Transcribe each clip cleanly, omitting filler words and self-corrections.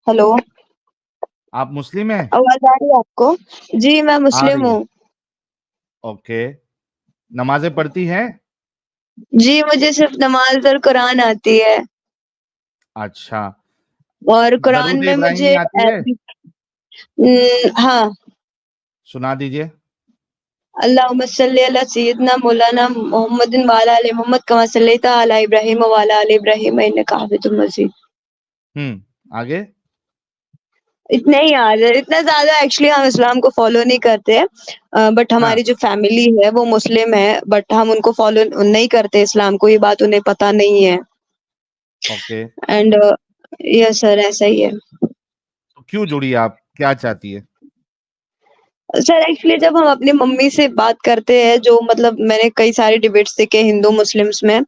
Hello. आप मुस्लिम हैं? आवाज आ रही है आपको? जी मैं आ मुस्लिम रही है। हूँ। ओके। नमाजें पढ़ती हैं? जी मुझे सिर्फ नमाज और कुरान आती है। अच्छा। और कुरान दरूद में इब्राहिमी मुझे आती है? अरबी। हाँ। सुना दीजिए। अल्लाहुम्मा सल्ली अला सय्यदना मौलाना मोहम्मदिन व अला आलि मोहम्मद कमा सल्लैता अला इब्राहीम व अला आलि इब्राहीम इन्नका हमीदुम मजीद। आगे। इतना ही याद है, इतना ज्यादा एक्चुअली हम इस्लाम को फॉलो नहीं करते हैं। बट हाँ। हमारी जो फैमिली है वो मुस्लिम है, बट हम उनको फॉलो नहीं करते इस्लाम को, ये बात उन्हें पता नहीं है। ओके। एंड यस सर, ऐसा ही है। तो क्यों जुड़ी आप, क्या चाहती है? सर एक्चुअली जब हम अपनी मम्मी से बात करते हैं, जो मतलब मैंने कई सारे डिबेट्स देखे हिंदू मुस्लिम्स में,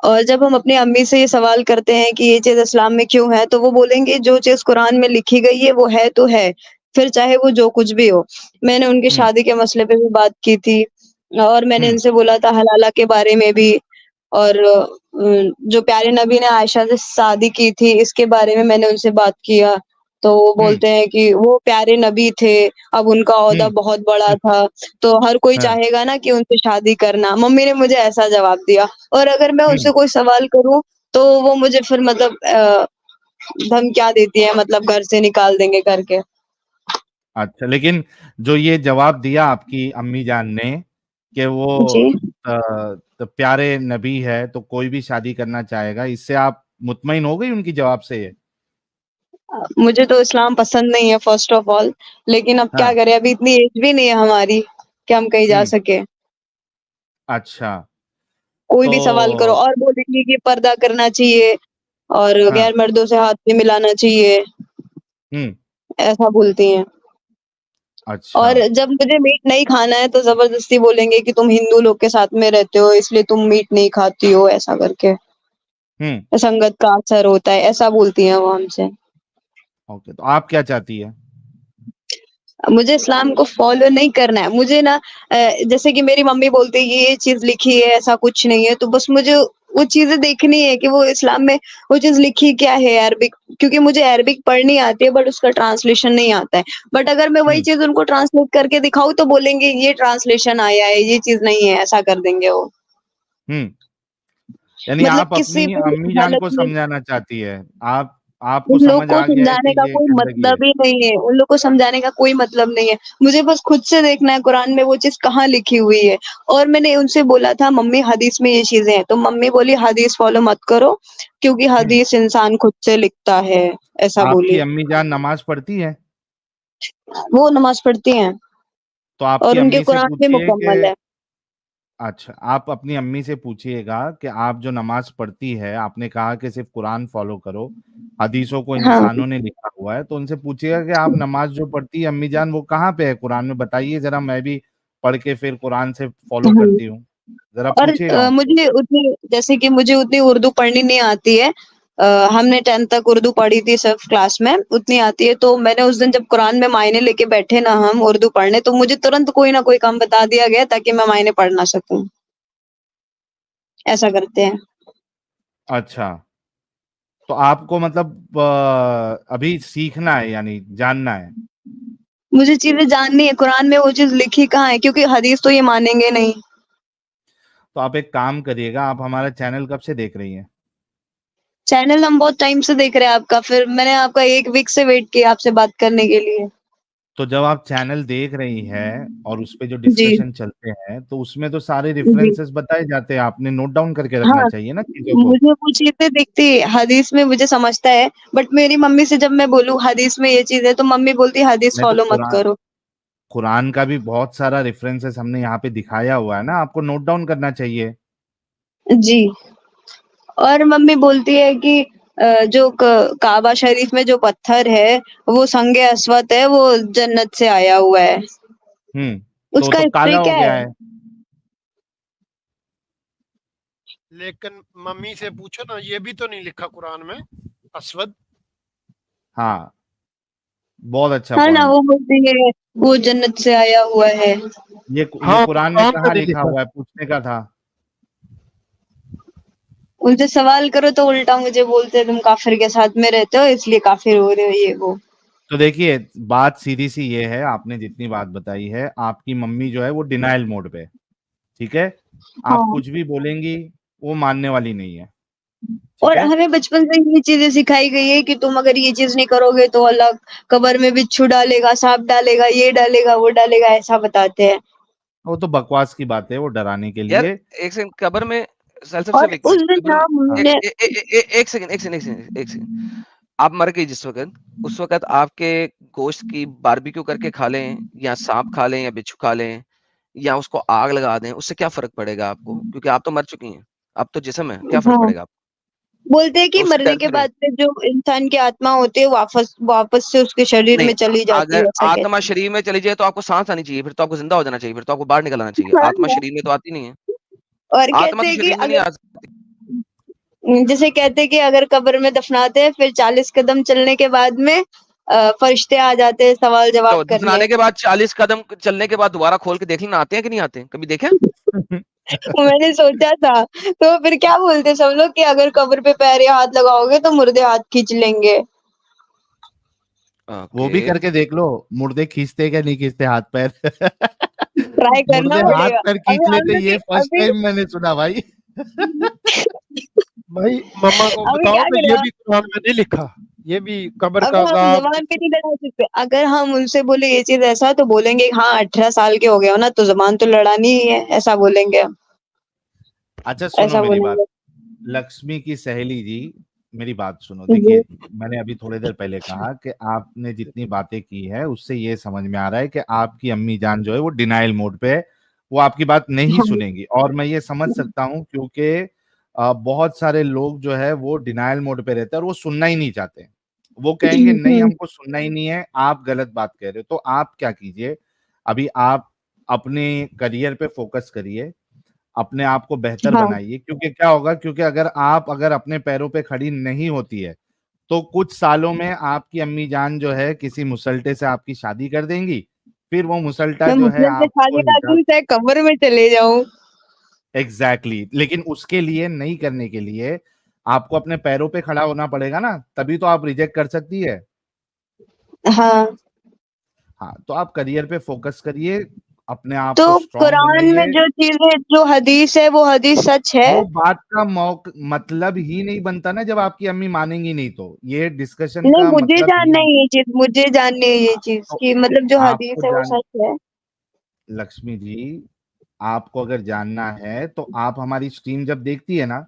और जब हम अपनी अम्मी से ये सवाल करते हैं कि ये चीज इस्लाम में क्यों है, तो वो बोलेंगे जो चीज कुरान में लिखी गई है वो है तो है, फिर चाहे वो जो कुछ भी हो। मैंने उनकी हम्म। शादी के मसले पे भी बात की थी, और मैंने हम्म। इनसे बोला था हलाला के बारे में भी। और जो प्यारे नबी ने आयशा से शादी की थी इसके बारे में मैंने उनसे बात किया। तो वो हम्म। बोलते हैं कि वो प्यारे नबी थे, अब उनका ओहदा हम्म। बहुत बड़ा हम्म। था, तो हर कोई हाँ। चाहेगा ना कि उनसे शादी करना। मम्मी ने मुझे ऐसा जवाब दिया। और अगर मैं हम्म। उनसे कोई सवाल करूं तो वो मुझे फिर मतलब धमकियाँ देती है, मतलब घर से निकाल देंगे करके। अच्छा, लेकिन जो ये जवाब दिया आपकी अम्मी जान ने कि वो जी। तो प्यारे नबी है तो कोई भी शादी करना चाहेगा, इससे आप मुतमईन हो गई उनकी जवाब से? ये मुझे तो इस्लाम पसंद नहीं है फर्स्ट ऑफ ऑल, लेकिन अब क्या हाँ। करें, अभी इतनी एज भी नहीं है हमारी कि हम कहीं जा हम्म। सके। अच्छा। कोई तो भी सवाल करो और बोलेंगे कि पर्दा करना चाहिए और हाँ। गैर मर्दों से हाथ नहीं मिलाना चाहिए, हम्म। ऐसा बोलती हैं। अच्छा। और जब मुझे मीट नहीं खाना है तो जबरदस्ती बोलेंगे कि तुम हिंदू लोग के साथ में रहते हो इसलिए तुम मीट नहीं खाती हो, ऐसा करके हम्म। संगत का असर होता है, ऐसा बोलती हैं वो हमसे। ओके, तो आप क्या चाहती है? मुझे इस्लाम को फॉलो नहीं करना है, मुझे ना जैसे कि मेरी मम्मी बोलती है ये चीज लिखी है, ऐसा कुछ नहीं है, तो बस मुझे वो चीजें देखनी है कि वो इस्लाम में वो चीज लिखी क्या है अरबिक, क्योंकि मुझे अरबिक पढ़नी आती है बट उसका ट्रांसलेशन नहीं आता है। बट अगर मैं वही हम्म। चीज उनको ट्रांसलेट करके दिखाऊं तो बोलेंगे ये ट्रांसलेशन आया है, ये चीज नहीं है, ऐसा कर देंगे वो। हम्म। यानी मतलब आप किसी अपनी भी अम्मी जान हालत को में समझाना चाहती है? आप आपको उन लोग समझ को आ गया है समझाने कि का ये कोई गंदगी है? मतलब ही नहीं है, उन लोग को समझाने का कोई मतलब नहीं है। मुझे बस खुद से देखना है कुरान में वो चीज़ कहाँ लिखी हुई है। और मैंने उनसे बोला था मम्मी हदीस में ये चीज़ें हैं, तो मम्मी बोली हदीस फॉलो मत करो क्योंकि हम्म। हदीस इंसान खुद से लिखता है, ऐसा आपकी बोली। अम्मी जान नमाज पढ़ती है? वो नमाज पढ़ती हैं तो आपकी और उनके अम्मी से कुरान भी पूछिए मुकम्मल कि है। अच्छा, आप अपनी अम्मी से पूछिएगा कि आप जो नमाज पढ़ती है, आपने कहा कि सिर्फ कुरान फॉलो करो, हदीसों को हाँ। इंसानों ने लिखा हुआ है, तो उनसे पूछिएगा कि आप नमाज जो पढ़ती है अम्मी जान वो कहाँ पे है कुरान में, बताइए जरा, मैं भी पढ़ के फिर कुरान से फॉलो हाँ। करती हूँ। जरा और पूछिएगा उनसे। मुझे उतनी जैसे कि मुझे उतनी उर्दू पढ़नी नहीं आती है। हमने 10th तक उर्दू पढ़ी थी सिर्फ क्लास में, उतनी आती है। तो मैंने उस दिन जब कुरान में मायने लेके बैठे ना हम उर्दू पढ़ने, तो मुझे तुरंत कोई ना कोई काम बता दिया गया ताकि मैं मायने पढ़ ना सकूं। ऐसा करते हैं। अच्छा, तो आपको मतलब अभी सीखना है यानी जानना है? मुझे चीजें जाननी है, कुरान में वो चीज लिखी कहाँ है, क्योंकि हदीस तो ये मानेंगे नहीं। तो आप एक काम करिएगा, आप हमारा चैनल कब से देख रही हैं? चैनल हम बहुत टाइम से देख रहे हैं आपका, फिर मैंने आपका 1 वीक से वेट किया आपसे बात करने के लिए। तो जब आप चैनल देख रही हैं और उस पे जो जी। डिस्कशन चलते हैं तो उसमें तो सारे जी। रेफरेंसेस बताए जाते हैं, आपने नोट डाउन करके रखना हाँ, चाहिए ना चीजों को। मुझे वो चीज़ें दिखती है, हदीस में मुझे समझता है, बट मेरी मम्मी से जब मैं बोलूँ हदीस में ये चीज़ है, तो मम्मी बोलती है हदीस नहीं तो फॉलो मत कुरान, करो। कुरान का भी बहुत सारा रेफरेंसेस हमने यहाँ पे दिखाया हुआ है ना, आपको नोट डाउन करना चाहिए। जी। और मम्मी बोलती है कि जो काबा शरीफ में जो पत्थर है, वो संगे अस्वद है, वो जन्नत से आया हुआ है। तो उसका हिस्ट्री काला हो क्या गया है? है। लेकिन मम्मी से पूछो ना, ये भी तो नहीं लिखा कुरान में असवद। हाँ, बहुत अच्छा हाँ ना, पॉइंट। वो बोलती है वो जन्नत से आया हुआ है। ये हाँ, कुरान में कुरान में कहाँ नहीं लिखा लिखा। हुआ है, पूछने का था। उनसे सवाल करो तो उल्टा मुझे बोलते हैं तुम काफिर के साथ में रहते हो इसलिए काफिर हो रहे हो, ये वो। तो देखिए बात सीधी सी ये है, आपने जितनी बात बताई है, आपकी मम्मी जो है वो डिनायल मोड पे है, ठीक है। आप हाँ। कुछ भी बोलेंगी वो मानने वाली नहीं है, ठीक और है। हमें बचपन से ये चीजें सिखाई गई है कि तुम अगर ये चीज नहीं करोगे तो अल्लाह कब्र में बिच्छू डालेगा, सांप डालेगा, ये डालेगा, वो डालेगा, ऐसा बताते हैं। वो तो बकवास की बात है, वो डराने के यार लिए। एक सेकंड, कब्र में और एक उस मिनट, दिन कब्र ना में हमने एक सेकंड, एक सेकंड। आप मर गई जिस वक़्त, उस वक़्त आपके गोश्त की बारबेक्यू करके खा लें या सांप खा लें या बिच्छू खा लें या उसको आग लगा दें, उससे क्या फ़र्क पड़ेगा आपको? क्योंकि आप तो मर चुकी हैं, अब तो जिस्म है, क्या फ़र्क हाँ, पड़ेगा आपको? बोलते हैं कि तो उससे मरने के डरती नहीं। बाद से जो इंसान की आत्मा होती है वापस वापस से उसके शरीर नहीं, में चली जाती अगर है, ऐसा आत्मा कहते हैं। शरीर में चली जाए तो आपको साँस आनी चाहिए, फिर तो आपको ज़िंदा हो जाना चाहिए, फिर तो आपको बाहर निकल आना चाहिए। हाँ, आत्मा हाँ। शरीर में तो आती नहीं है। और आत्मा कहते तो हैं कि शरीर में नहीं अगर आ सकती। जैसे कहते हैं कि अगर कब्र में दफनाते हैं फिर 40 कदम चलने के बाद में फरिश्ते आ जाते हैं सवाल जवाब तो करने। दफनाने के बाद 40 कदम चलने के बाद दोबारा खोल के देख लेना, आते हैं कि नहीं आते हैं? कभी देखे? मैंने सोचा था, तो फिर क्या बोलते सब लोग कि अगर कब्र पे पैर या हाथ लगाओगे तो मुर्दे हाथ खींच लेंगे। वो भी ओके। करके देख लो, मुर्दे खींचते क्या नहीं खींचते हाथ पैर। ट्राई करना मुर्दे हाथ पड़ेगा। पैर खींच अभी हम लेते, लोग ये फर्स्ट अभी टाइम मैंने सुना भाई। भाई मम्मा को अभी बताओ क्या तो ये करें, भी कुरान में नहीं लिखा, ये भी कब्र का अभी हम अजाब। जबान पे नहीं लड़ा सकते। अगर हम उनसे बोले ये चीज ऐसा तो बोलेंगे हाँ 18 साल के हो गए हो ना तो जबान तो लड़ानी ही है, ऐसा बोलेंगे हम। अच्छा सुनो ऐसा मेरी बात, बोलेंगे। लक्ष्मी की सहेली जी, मेरी बात सुनो। जी। देखिए मैंने अभी थोड़ी देर पहले कहा कि आपने जितनी बातें की है उससे ये समझ में आ रहा है कि आपकी अम्मी जान जो है वो डिनायल मोड पे है, वो आपकी बात नहीं हाँ। सुनेंगी। और मैं ये समझ सकता हूँ क्योंकि बहुत सारे लोग जो है वो डिनायल मोड पे रहते हैं और वो सुनना ही नहीं चाहते। वो कहेंगे नहीं हम्म। हमको सुनना ही नहीं है, आप गलत बात कह रहे हो। तो आप क्या कीजिए, अभी आप अपने करियर पे फोकस करिए, अपने आप को बेहतर हाँ। बनाइए। क्योंकि क्या होगा, क्योंकि अगर अपने पैरों पे खड़ी नहीं होती है तो कुछ सालों में आपकी अम्मी जान जो है किसी मुसल्टे से आपकी शादी कर देंगी, फिर वो मुसल्टा मैं जो है मुस्लिम से आपको शादी ना हिसाब। करूं चाहे कब्र में चले जाऊं। एग्जैक्टली, लेकिन उसके लिए नहीं करने के लिए आपको अपने पैरों पे खड़ा होना पड़ेगा ना, तभी तो आप रिजेक्ट कर सकती है। हाँ। हाँ, तो आप करियर पे फोकस करिए, अपने आप तो को स्ट्रांग कुरान में बनाइए। जो चीजें जो हदीस है वो हदीस सच है। वो बात का मतलब ही नहीं बनता ना जब आपकी अम्मी मानेंगी नहीं, तो ये डिस्कशन नहीं, का मुझे मतलब ही जानना है ये चीज, मुझे जाननी है ये चीज तो कि मतलब जो हदीस आपको है वो जान सच है। लक्ष्मी जी, आपको अगर जानना है तो आप हमारी स्ट्रीम जब देखती है ना,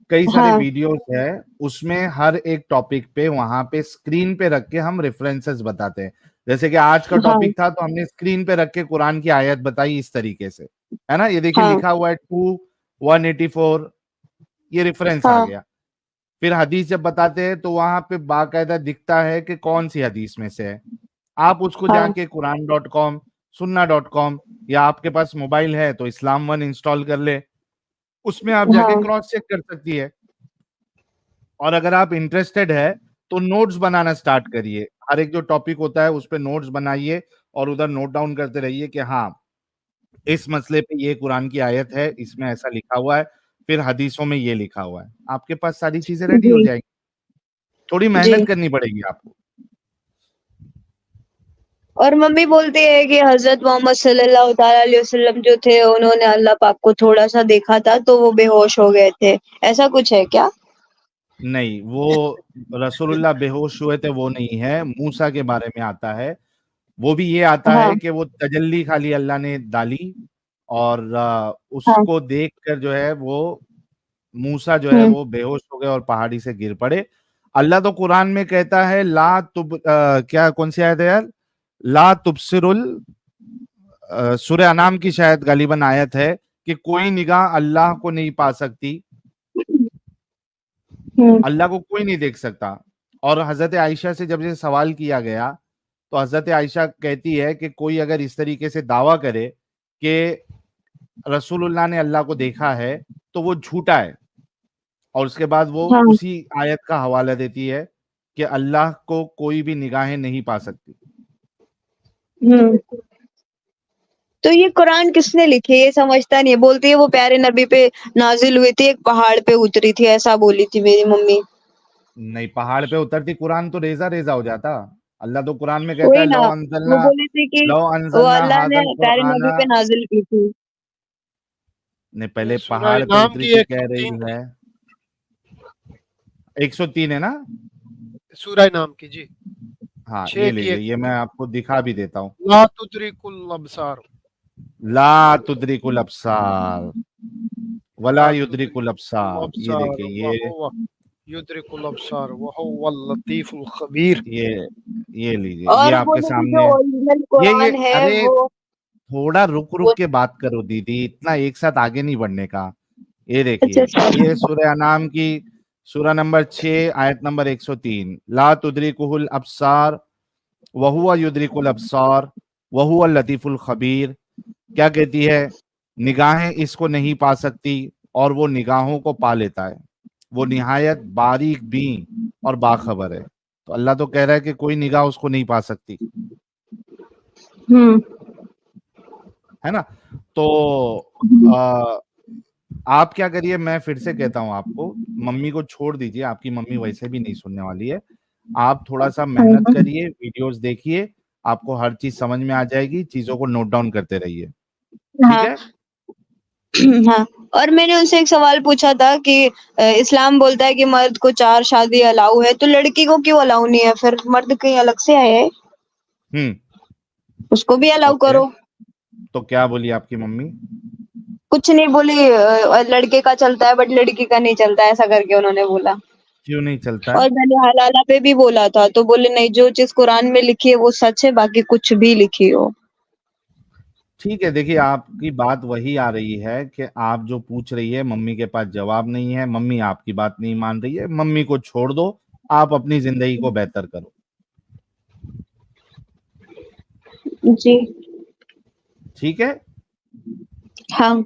कई सारे हाँ। वीडियोस है, उसमें हर एक टॉपिक पे वहां पे स्क्रीन पे रख के हम रेफरेंसेस बताते हैं। जैसे कि आज का हाँ। टॉपिक था तो हमने स्क्रीन पे रख के कुरान की आयत बताई इस तरीके से, है ना। ये देखिए हाँ। लिखा हुआ है 2 184, ये रेफरेंस आ हाँ। गया। फिर हदीस जब बताते हैं तो वहां पे बाकायदा दिखता है कि कौन सी हदीस में से है। आप उसको हाँ। जाके कुरान.com, सुन्ना.com, या आपके पास मोबाइल है तो इस्लाम वन इंस्टॉल कर ले, उसमें आप जाके हाँ। क्रॉस चेक कर सकती है। और अगर आप इंटरेस्टेड है तो नोट्स बनाना स्टार्ट करिए, हर एक जो टॉपिक होता है उस पर नोट्स बनाइए और उधर नोट डाउन करते रहिए कि हाँ इस मसले पे ये कुरान की आयत है, इसमें ऐसा लिखा हुआ है, फिर हदीसों में ये लिखा हुआ है, आपके पास सारी चीजें रेडी हो जी। जाएंगी। थोड़ी जी। मेहनत करनी पड़ेगी आपको। और मम्मी बोलती है कि हजरत मोहम्मद सल्लल्लाहु ताला अलैहि वसल्लम जो थे उन्होंने अल्लाह पाक को थोड़ा सा देखा था तो वो बेहोश हो गए थे, ऐसा कुछ है क्या? नहीं, वो रसूलुल्लाह बेहोश हुए थे वो नहीं है, मूसा के बारे में आता है। वो भी ये आता है हाँ। कि वो तजल्ली खाली अल्लाह ने डाली और हाँ। उसको देखकर जो है वो मूसा जो है हम्म। वो बेहोश हो गए और पहाड़ी से गिर पड़े। अल्लाह तो कुरान में कहता है क्या कौन सी आयत है यार, ला तुबसिरुल, सूरह अनाम की शायद गालिबन आयत है कि कोई निगाह अल्लाह को नहीं पा सकती, हम्म। अल्लाह को कोई नहीं देख सकता। और हजरत आयशा से जब ये सवाल किया गया तो हजरत आयशा कहती है कि कोई अगर इस तरीके से दावा करे कि रसूलुल्लाह ने अल्लाह को देखा है तो वो झूठा है। और उसके बाद वो हाँ। उसी आयत का हवाला देती है कि अल्लाह को कोई भी निगाहें नहीं पा सकती। हम्म। तो ये कुरान किसने लिखी है ये समझता नहीं है। बोलती है वो प्यारे नबी पे नाजिल हुई थी, एक पहाड़ पे उतरी थी, ऐसा बोली थी मेरी मम्मी। नहीं, पहाड़ पे उतरती कुरान तो रेजा रेजा हो जाता। अल्लाह तो कुरान में कहता वही है ना, लो वो अंजलना, बोली थी कि लो वो अंजलना अल्लाह ने हादल प्यारे नबी कुराना। पे नाजिल की थी। ने ये पहले सूरह पहाड़ पे इनाम उतरी की थी कह 103 रही थी, है। 103 है ना? सूरह इनाम की जी, हाँ 6 ये की लीजिए, ये 103। मैं आपको दिखा भी देता हूँ। ला तुदरिकुल अबसार, ला तुदरिकुल अब्सार वला ला युद्रिकुल तुदरिकुल अब्सार। ये अबसार देखिए, व हुवा युद्रिकुल अबसार व हुवल लतीफुल खबीर। ये लीजिए, ये और आपके बोली थी जो सामने। ओरिजिनल ये कुरान है अरे वो थोड़ा रुक रुक वो के बात करो दीदी, इतना एक साथ आगे नहीं बढ़ने का। ये अच्छा देखिए, अच्छा। ये सूरह अनाम की सूरह नंबर 6 आयत नंबर 103, ला तुदरिकुहुल अब्सार वहुवा युदरिकुल अब्सार वहुवल लतीफुल खबीर। क्या कहती है? निगाहें इसको नहीं पा सकती और वो निगाहों को पा लेता है, वो निहायत बारीक बीन और बाखबर है। तो अल्लाह तो कह रहा है कि कोई निगाह उसको नहीं पा सकती, हम्म। है ना? तो आ, आप क्या करिए, मैं फिर से कहता हूं आपको, मम्मी को छोड़ दीजिए, आपकी मम्मी वैसे भी नहीं सुनने वाली है। आप थोड़ा सा मेहनत करिए, वीडियोस देखिए, आपको हर चीज समझ में आ जाएगी, चीजों को नोट डाउन करते रहिए, ठीक हाँ है? हाँ। और मैंने उनसे एक सवाल पूछा था कि इस्लाम बोलता है कि मर्द को 4 शादी अलाउ है, तो लड़की को क्यों अलाउ नहीं है? फिर मर्द कहीं अलग से आया है, हम्म। उसको भी अलाउ ओके, करो। तो क्या बोली आपकी मम्मी? कुछ नहीं बोली, लड़के का चलता है बट लड़की का नहीं चलता, ऐसा करके उन्होंने बोला। क्यों नहीं चलता है? और मैंने हलाला पे भी बोला था, तो बोले नहीं, जो चीज कुरान में लिखी है वो सच है, बाकी कुछ भी लिखी हो। ठीक है, देखिए आपकी बात वही आ रही है कि आप जो पूछ रही है मम्मी के पास जवाब नहीं है, मम्मी आपकी बात नहीं मान रही है, मम्मी को छोड़ दो, आप अपनी जिंदगी को बेहतर करो, जी। ठीक है? हाँ।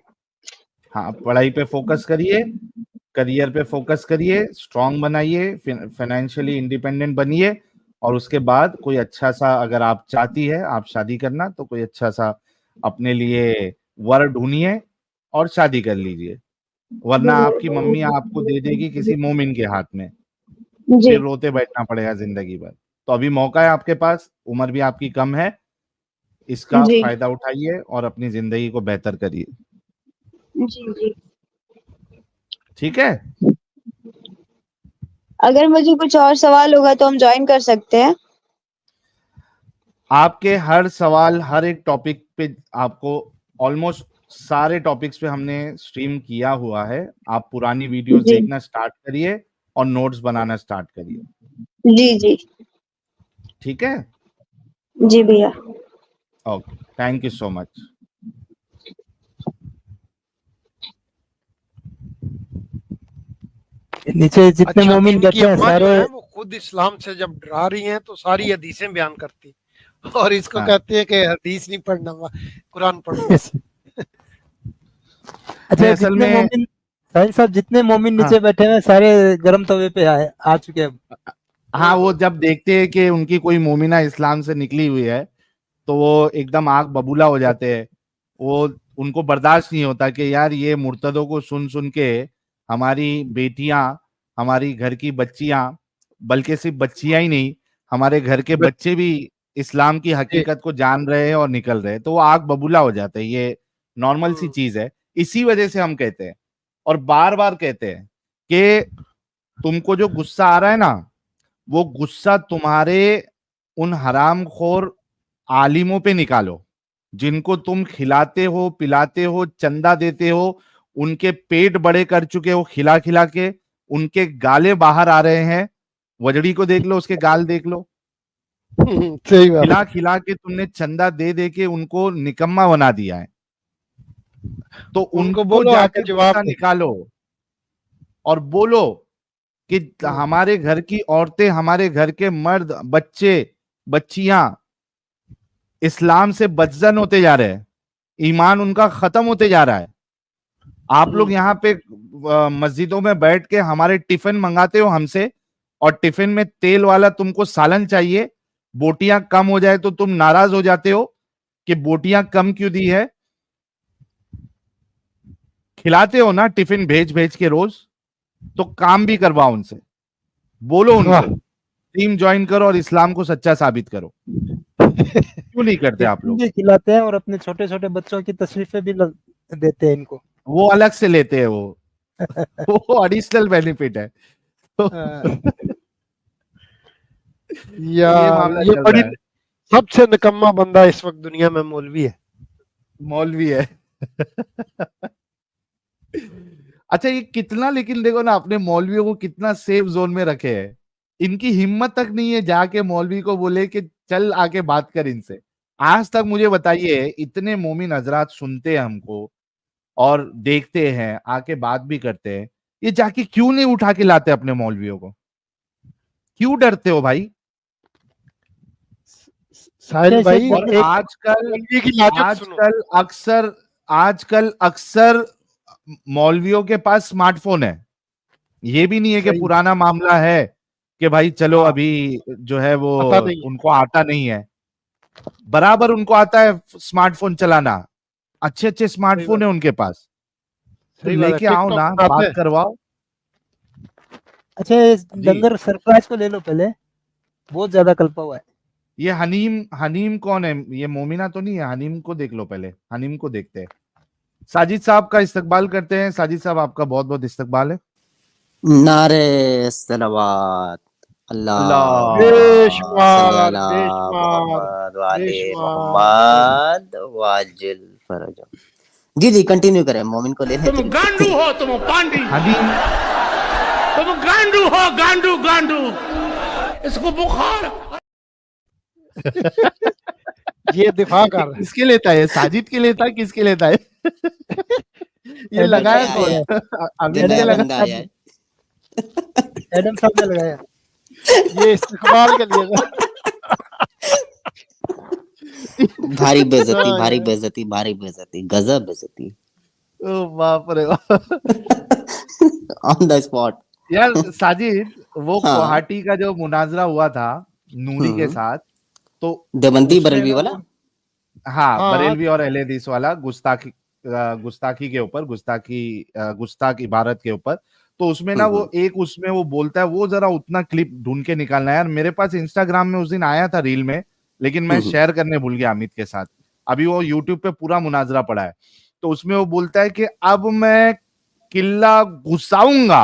हाँ, पढ़ाई पे फोकस करिए, करियर पे फोकस करिए, स्ट्रांग बनाइए, फाइनेंशियली इंडिपेंडेंट बनिए, और उसके बाद कोई अच्छा सा, अगर आप चाहती है आप शादी करना, तो कोई अच्छा सा अपने लिए वर ढूंढिए और शादी कर लीजिए, वरना आपकी मम्मी आपको दे देगी किसी मोमिन के हाथ में, जी फिर रोते बैठना पड़ेगा जिंदगी भर। तो अभी मौका है आपके पास, उम्र भी आपकी कम है, इसका जी फायदा उठाइए और अपनी जिंदगी को बेहतर करिए, जी जी। ठीक है? अगर मुझे कुछ और सवाल होगा तो हम ज्वाइन कर सकते हैं। आपके हर सवाल, हर एक टॉपिक पे आपको, ऑलमोस्ट सारे टॉपिक्स पे हमने स्ट्रीम किया हुआ है। आप पुरानी वीडियोस जी देखना स्टार्ट करिए और नोट्स बनाना स्टार्ट करिए, जी जी ठीक है? जी भैया। Okay, thank you so much. नीचे जितने अच्छा, मोमिन इनकी बैठे हैं अम्मा जो सारे। है वो खुद इस्लाम से जब डरा रही हैं तो सारी हदीसें बयान करती, और इसको हाँ, कहती है कि हदीस नहीं पढ़ना, कुरान पढ़ो बस। नहीं अच्छा, असल जितने में, मोमिन, साहिल साहब, जितने मोमिन हाँ नीचे बैठे हैं सारे गर्म तवे पे आ चुके हैं। हाँ, वो जब देखते हैं कि उनकी कोई मोमिना इस्लाम से निकली हुई है, तो वो एकदम आग बबूला हो जाते हैं। वो, उनको बर्दाश्त नहीं होता कि यार ये मुर्तदों को सुन सुन के हमारी बेटियां, हमारी घर की बच्चियां, बल्कि सिर्फ बच्चियां ही नहीं, हमारे घर के बच्चे भी इस्लाम की जी। हकीकत को जान रहे हैं और निकल रहे हैं, तो वो आग बबूला हो जाते हैं। ये नॉर्मल सी चीज है। इसी वजह से हम कहते हैं और बार बार कहते हैं कि तुमको जो गुस्सा आ रहा है ना, वो गुस्सा तुम्हारे उन हरामखोर आलिमों पे निकालो, जिनको तुम खिलाते हो, पिलाते हो, चंदा देते हो, उनके पेट बड़े कर चुके हो खिला खिला के, उनके गाले बाहर आ रहे हैं। वजड़ी को देख लो, उसके गाल देख लो, सही बात खिला है। खिला के तुमने चंदा दे दे के उनको निकम्मा बना दिया है। तो उनको उनको बोलो आके जाके जवाब गुस्सा दे। निकालो और बोलो कि हमारे घर की औरतें, हमारे घर के मर्द, बच्चे, बच्चियां इस्लाम से बदजन होते जा रहे हैं, ईमान उनका खत्म होते जा रहा है। आप लोग यहाँ पे मस्जिदों में बैठ के हमारे टिफिन मंगाते हो हमसे, और टिफिन में तेल वाला तुमको सालन चाहिए, बोटियां कम हो जाए तो तुम नाराज हो जाते हो, कि बोटियां कम क्यों दी है? खिलाते हो ना टिफिन भेज भेज के रोज, तो काम भी करवाओ उनसे, बोलो उनको टीम ज्वाइन करो और इस्लाम को सच्चा साबित करो। क्यों नहीं करते आप लोग? भी खिलाते हैं और अपने छोटे छोटे बच्चों की तशरीफें भी देते हैं इनको। वो अलग से लेते हैं, वो एडिशनल बेनिफिट है। तो ये मामला ये चल बड़ी रहा है। सबसे निकम्मा बंदा इस वक्त दुनिया में मौलवी है। मौलवी है। अच्छा, ये कितना, लेकिन देखो ना अपने मौलवियों को कितना सेफ जोन में रखे हैं। इनकी हिम्मत तक नहीं है जाके मौलवी को बोले कि चल आके बात कर इनसे। आज तक मुझे बताइए, इतने मोमिन हजरात सुनते हैं हमको और देखते हैं, आके बात भी करते हैं, ये जाके क्यों नहीं उठा के लाते अपने मौलवियों को? क्यों डरते हो भाई? साहिल भाई, और एक आजकल मौलवी की लाजत सुनो। आजकल अक्सर मौलवियों के पास स्मार्टफोन है। ये भी नहीं है कि सही। पुराना मामला है कि भाई चलो हाँ। अभी जो है वो पता नहीं है। उनको आता नहीं है, बराबर उनको आता है स्मार्टफोन चलाना। अच्छे अच्छे स्मार्टफोन है उनके पास, तो सही बात है, लेके आओ ना, टिकटॉक बनाते बात हैं। करवाओ। अच्छा, ये दंगर सरफराज को ले लो पहले, बहुत ज्यादा कल्पा हुआ है। ये हनीम कौन है? ये मोमिना तो नहीं है? हनीम को देख लो पहले, हनीम को देखते हैं। साजिद साहब का इस्तकबाल करते हैं। साजिद साहब, आपका बहुत बहुत इस्तकबाल है। नारे सलावत अल्लाह अल्लाह बेशुमार, सल्ली अला बेशुमार, मोहम्मद वाले बेशुमार। मोहम्मद वाजिल फरज। जी जी कंटिन्यू करें, मोमिन को ले तुम गांडू हो, तुम पांडी, हनीम तुम गांडू हो, गांडू गांडू, इसको बुखार। ये दिफा कर रहा है। किसके लेता है? साजिद के लेता है? किसके लेता है? ये लगाया कौन? अमित ने नया लगा। बंदा आया है। एडम साहब ने लगाया। ये इस्तेमाल के लिए भारी बेइज्जती हाँ, भारी यार। बेइज्जती भारी बेइज्जती, गजब बेइज्जती ओ बाप रे बाप। On the spot. यार साजिद, वो हाँ। गुवाहाटी का जो मुनाजरा हुआ था नूरी के साथ, तो देवंती उसमें बरेलवी ना वाला। हाँ, हाँ। बरेलवी और अहले हदीस वाला गुस्ताखी के ऊपर, गुस्ताख इबारत के ऊपर। तो उसमें ना वो एक उसमें वो बोलता है, वो जरा उतना क्लिप ढूंढ के निकालना है यार। मेरे पास इंस्टाग्राम में उस दिन आया था रील में, लेकिन मैं शेयर करने भूल गया अमित के साथ। अभी वो यूट्यूब पे पूरा मुनाजरा पड़ा है। तो उसमें वो बोलता है कि अब मैं किला घुसाऊंगा,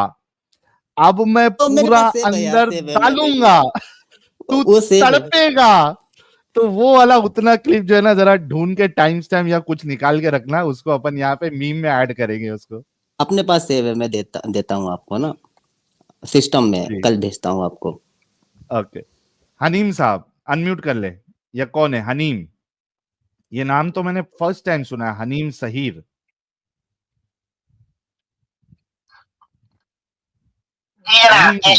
अब मैं तो मेरे पूरा पास सेव है यार, अंदर सेव है, मैं डालूंगा, तू वो सेव है। तड़पेगा। तो वो वाला उतना क्लिप जो है ना, जरा ढूंढ के टाइम स्टैम्प या कुछ निकाल के रखना, उसको अपन यहाँ पे मीम में ऐड करेंगे उसको। अपने पास सेव है, मैं देता हूँ आपको ना, सिस्टम में जी। कल भेजता हूँ आपको। ओके, हनीम साहब अनम्यूट कर ले। या कौन है हनीम? ये नाम तो मैंने फर्स्ट टाइम सुना है, हनीम सहीर। बड़ा रामी है।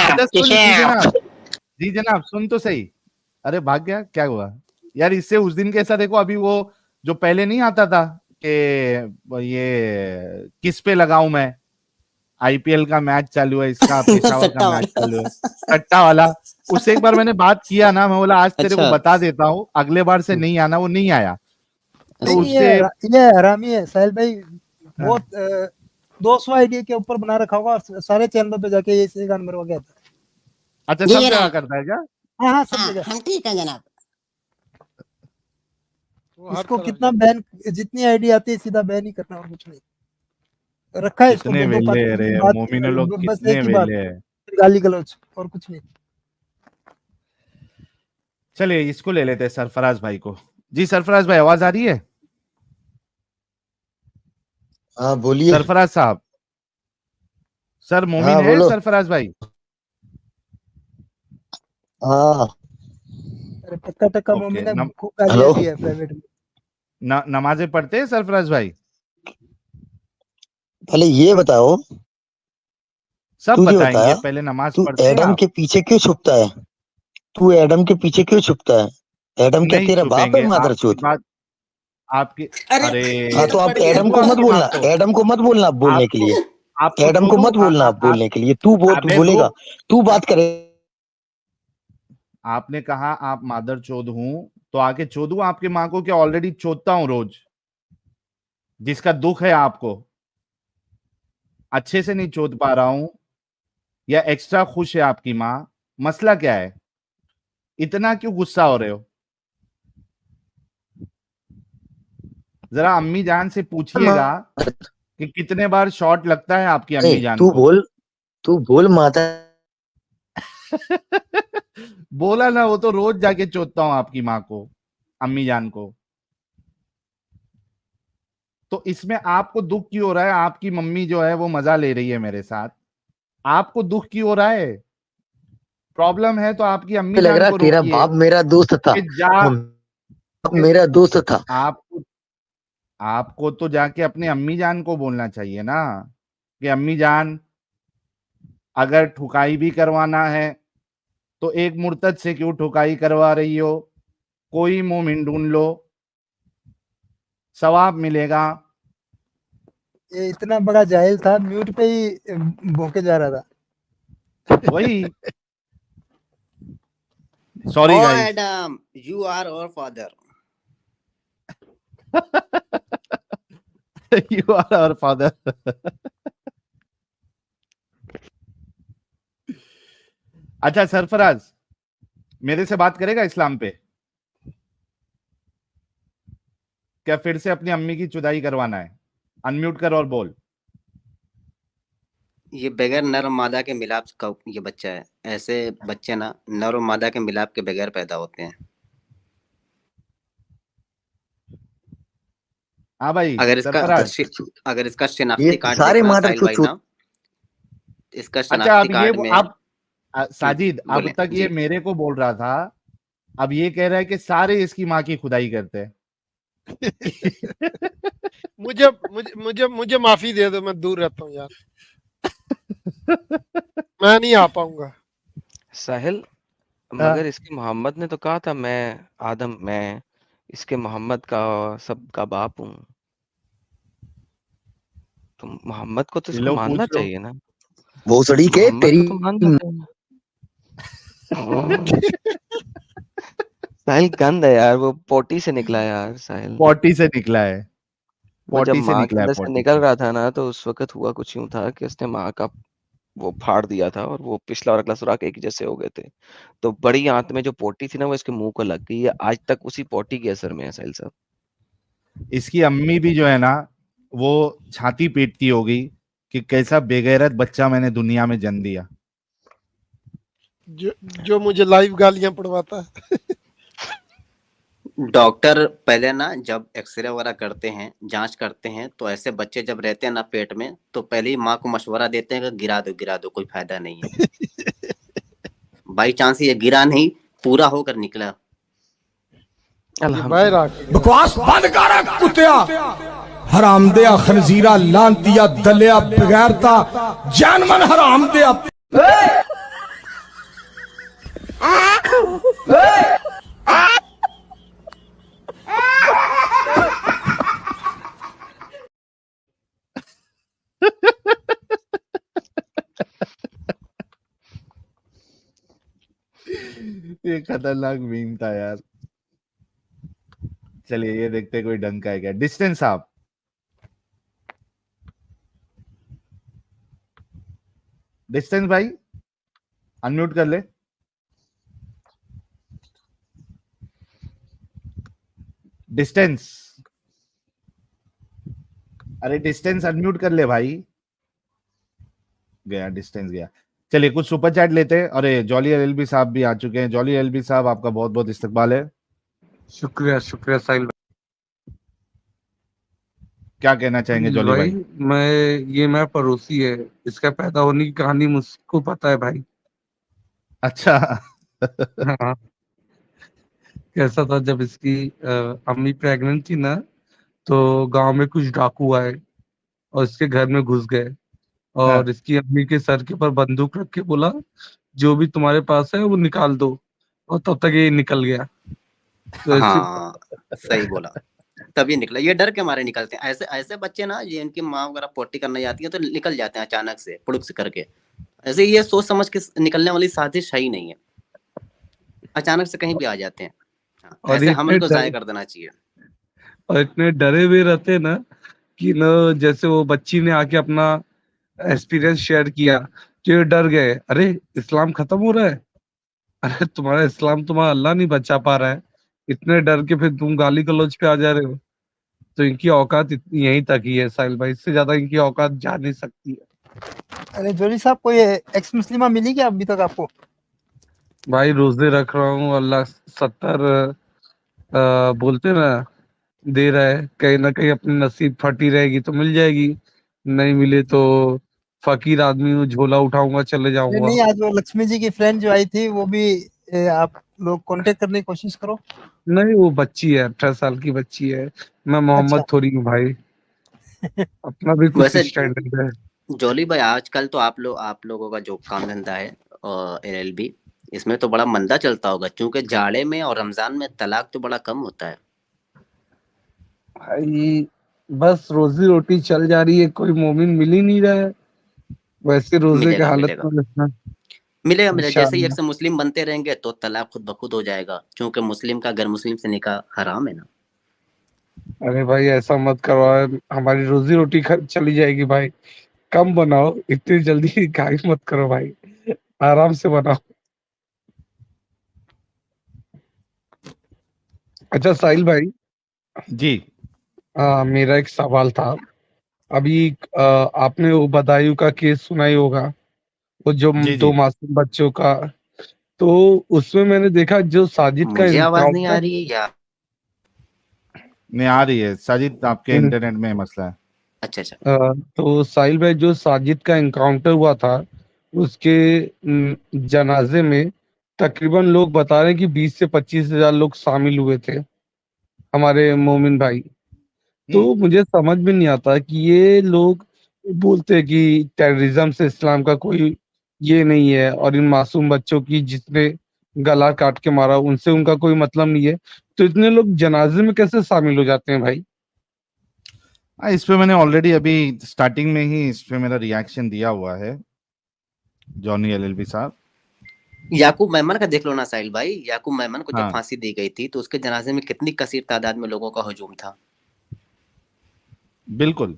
अच्छा, जी जनाब, सुन तो सही। अरे भाग गया, क्या हुआ यार? इससे उस दिन कैसा, देखो अभी वो जो पहले नहीं आता था कि ये किस पे लगाऊं मैं, आईपीएल का मैच चालू है, इसका पेशावर का मैच चालू है, सट्टा वाला। उससे एक बार मैंने बात किया ना, मैं बोला आज तेरे को अच्छा। बता देता हूँ, अगले बार से नहीं आना। वो नहीं आया। तो नहीं, उससे ये हरामी है साहिल भाई, बहुत 200 आईडी के ऊपर बना रखा होगा, सारे चैनलों पे जाके ये गान मरवा गया था। अच्छा, ये सब रहा। जगह करता है क्या? हाँ सब जगह। हम ठीक है जनाब। वो हर इसको तरफ कितना बैन, जितनी आईडी आती है सीधा बैन ही करना और कुछ नहीं। रखा है इसको कितने बंदूक वेले पाती रे की बात, मोमिन लोग, बस कितने एक ही बात, वेले है। गाली गलौज और कुछ नहीं। चलिए इसको ले लेते हैं, सरफराज भाई को। जी सरफराज भाई, आवाज आ रही है? हाँ बोलिए। सरफराज साहब, सर मोमिन हाँ, है बोलो। सरफराज भाई? हाँ अरे पक्का टक्का ओके, मोमिन है, नम- खूब गालियां हेलो। दी है प्राइवेट में। नमाजें पढ़ते हैं सरफराज भाई? पहले ये बताओ, सब तुझे बताएंगे, बताया, पहले नमाज तू पढ़ते हैं एडम आप। के पीछे क्यों छुपता है? तू एडम के पीछे क्यों छुपता है? एडम क्या नहीं तेरा बाप छुपेंगे, है मादर आपकी चोत? बात, आपकी अरे हाँ तो आप एडम को मत बोलना, एडम को मत बोलना बोलने के लिए, आपको एडम को मत बोलना बोलने के लिए। तू अबे बोलेगा, तू बात करे। आपने कहा आप मादर चोद हूं, तो आके चोदू आपकी माँ को, क्या ऑलरेडी चोदता हूं रोज? जिसका दुख है आपको, अच्छे से नहीं चोद पा रहा हूं, या एक्स्ट्रा खुश है आपकी माँ? मसला क्या है? इतना क्यों गुस्सा हो रहे हो? जरा अम्मी जान से पूछिएगा कि कितने बार शॉट लगता है आपकी अम्मी जान तू को। बोल माता। बोला ना, वो तो रोज जाके चोदता हूं आपकी माँ को, अम्मी जान को। तो इसमें आपको दुख क्यों हो रहा है? आपकी मम्मी जो है वो मजा ले रही है मेरे साथ, आपको दुख क्यों हो रहा है? प्रॉब्लम है तो आपकी अम्मी लग जान रहा को तेरा रोकिए बाप मेरा दोस्त था, कि जा बाप मेरा दोस्त था। आपको तो जाके अपने अम्मी जान को बोलना चाहिए ना कि अम्मी जान, अगर ठुकाई भी करवाना है तो एक मुर्तद से क्यों ठुकाई करवा रही हो? कोई मोमिन ढूंढ लो, सवाब मिलेगा। ये इतना बड़ा जाहिल था, म्यूट पे ही भोंके जा रहा था। वही, sorry Oh, guys. Adam, you are our father. You are our father. अच्छा सरफराज, मेरे से बात करेगा इस्लाम पे? क्या फिर से अपनी अम्मी की चुदाई करवाना है? अनम्यूट कर और बोल। ये बगैर नर और मादा के मिलाप का ये बच्चा है। ऐसे बच्चे ना नर और मादा के मिलाप के बगैर पैदा होते हैं। हाँ भाई अगर इसका सरफराज। अगर इसका शिनाख्ती ये कार्ड सारे देखना मादर साहिल भाई चो ना, इसका अच्छा, शिनाख्ती अब ये कार्ड में अब साजिद अब बोले तक ये जी। मेरे को बोल रहा था, अब ये कह रहा है कि सारे इसकी माँ की खुदाई करते हैं। मुझे मुझे मुझे मुझे माफी दे दो, मैं दूर रहता हूँ यार, मैं नहीं आ पाऊंगा। साहिल, मगर इसके मोहम्मद ने तो कहा था मैं इसके मोहम्मद का सबका बाप हूँ। तो मोहम्मद को तो इसको लो मानना पूछ लो। चाहिए ना, भोसड़ी के मोहम्मद तेरी को तो मानना चाहिए। साहिल गंद है यार, वो पोटी से निकला है यार साहिल। पॉटी से निकला है, वो जब पॉटी से माँ के निकला है, अंदर से पॉटी निकल से। रहा था ना, तो उस वक्त हुआ कुछ यूं था कि उसने माँ का वो फाड़ दिया था और वो पिछला और अगला सुराख एक ही जैसे हो गए थे। तो बड़ी आंत में जो पोटी थी ना, वो इसके मुंह को लग गई है, आज तक उसी पोटी के असर में है साहिल साहब। इसकी अम्मी भी जो है ना, वो छाती पीटती होगी कि कैसा बेगैरत बच्चा मैंने दुनिया में जन्म दिया। जो मुझे लाइव गालियां पड़वाता है। डॉक्टर पहले ना जब एक्सरे वगैरह करते हैं, जांच करते हैं, तो ऐसे बच्चे जब रहते हैं ना पेट में, तो पहले ही माँ को मशवरा देते हैं कि गिरा दो, कोई फायदा नहीं है। बाई चांस ये गिरा नहीं, पूरा होकर निकला। ये बाहर आ के बकवास बंद कर कुत्तिया, हरामदिया, खनजीरा, लांतिया, दलिया, बगैरता, जानमन हरामदिया। ये खतरनाक मीम था यार। चलिए ये देखते कोई ढंग का है क्या। डिस्टेंस आप, डिस्टेंस भाई अनम्यूट कर ले। डिस्टेंस, अरे डिस्टेंस अनम्यूट कर ले भाई। गया, डिस्टेंस गया। चलिए कुछ सुपर चैट लेते हैं। अरे जॉली एलएलबी साहब भी आ चुके हैं। जॉली एलएलबी साहब आपका बहुत बहुत इस्तकबाल है। शुक्रिया शुक्रिया साहिल क्या कहना चाहेंगे जॉली भाई। भाई? मैं पड़ोसी है, इसका पैदा होने की कहानी मुझको पता है भाई। अच्छा। हाँ, कैसा था जब इसकी अम्मी प्रेग्नेंट थी ना, तो गांव में कुछ डाकू आए और इसके घर में घुस गए और इसकी अम्मी के सर के ऊपर बंदूक रख के बोला, जो भी तुम्हारे पास है वो निकाल दो, और तब तक ये निकल गया। तो हाँ सही बोला, तभी निकला। ये डर के मारे निकलते हैं। ऐसे ऐसे बच्चे ना, ये इनकी माँ वगैरह पोटी करने जाती है तो निकल जाते हैं अचानक से, पुड़ुक से करके। ऐसे ये सोच समझ के निकलने वाली साजिश है ही नहीं है। अचानक से कहीं भी आ जाते हैं। हाँ, और ऐसे ये हम इतने इनको जाया डरे कर देना चाहिए। और इतने डरे हुए रहते हैं ना कि न, जैसे वो बच्ची ने आके अपना एक्सपीरियंस शेयर किया कि ये डर गए, अरे इस्लाम खत्म हो रहा है, अरे तुम्हारा इस्लाम तुम्हारा अल्लाह नहीं बचा पा रहा है, इतने डर के फिर तुम गाली गलौज पे आ जा रहे हो। तो इनकी औकात इतनी यहीं तक ही है साहिल भाई, इससे ज्यादा इनकी औकात जा नहीं सकती है। अरे जोली साहब, कोई एक्स मुस्लिमा मिली क्या अभी तक आपको? भाई रोजे रख रहा हूँ, अल्लाह 70 बोलते ना दे रहा है, कहीं ना कहीं अपनी नसीब फटी रहेगी तो मिल जाएगी, नहीं मिले तो फकीर आदमी हूँ, झोला उठाऊंगा चले नहीं जाऊंगा। नहीं, आज वो लक्ष्मी जी की फ्रेंड जो आई थी वो भी आप लोग कांटेक्ट करने की कोशिश करो। नहीं वो बच्ची है, 18 साल की बच्ची है, मैं अच्छा। मोहम्मद थोड़ी हूँ भाई, अपना भी कुछ वैसे स्टैंडर्ड है। जॉली भाई, आजकल तो आप लोगों का जो काम धंधा है LLB, इसमें तो बड़ा मंदा चलता होगा, क्योंकि जाड़े में और रमजान में तलाक तो बड़ा कम होता है। भाई बस रोजी रोटी चल जा रही है, कोई मोमिन मिल ही नहीं रहा है, वैसे रोजे के मिलेगा हालत मिलेगा में रहना। मिलेगा मिलेगा, जैसे ही एक इंशाअल्लाह। से मुस्लिम बनते रहेंगे तो तलाक खुद ब खुद हो जाएगा, क्योंकि मुस्लिम का गैर मुस्लिम से निकाह हराम है ना। अरे भाई ऐसा मत करवाओ, हमारी रोजी रोटी चली जाएगी भाई, कम बनाओ, इतनी जल्दी गाई मत करो भाई, आराम से बनाओ। अच्छा साहिल भाई, जी मेरा एक सवाल था। अभी आपने वो बदायूं का केस सुना ही होगा, वो जो जी दो जी। मासूम बच्चों का। तो उसमें मैंने देखा जो साजिद का मुझे आवाज नहीं आ इनकाउंटर, रही है या? नहीं आ रही है साजिद, आपके इंटरनेट में मसला है। अच्छा अच्छा। तो साहिल भाई जो साजिद का इनकाउंटर हुआ था, उसके जनाजे में तकरीबन लोग बता रहे हैं कि 20 से 25 हजार लोग शामिल हुए थे, हमारे मोमिन भाई। हम्म। तो मुझे समझ में नहीं आता कि ये लोग बोलते हैं कि टेररिज्म से इस्लाम का कोई ये नहीं है, और इन मासूम बच्चों की जिसने गला काट के मारा उनसे उनका कोई मतलब नहीं है, तो इतने लोग जनाजे में कैसे शामिल हो जाते हैं भाई? इस पे मैंने ऑलरेडी अभी स्टार्टिंग में ही इस पे मेरा रिएक्शन दिया हुआ है, जॉनी LLB साहब। याकूब मेमन का देख लो ना साहिल भाई, याकूब मेमन को जब हाँ फांसी दी गई थी तो उसके जनाजे में कितनी कसीर तादाद में लोगों का हजूम था। बिल्कुल,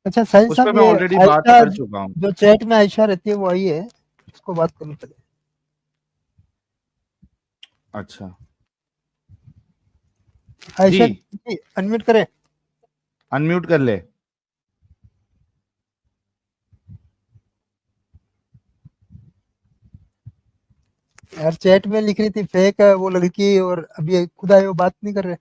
अच्छा साहिल उस पे साहब, मैं ये ऑलरेडी बात आयशा कर चुका हूँ। जो चैट में आयशा रहती है वो आई है, उसको बात करनी पड़ेगी। अच्छा आयशा जी, जी, अनम्यूट करें। अनम्यूट कर ले। यार चैट में लिख रही थी फेक है वो लड़की, और अभी खुद आए वो बात नहीं कर रहे।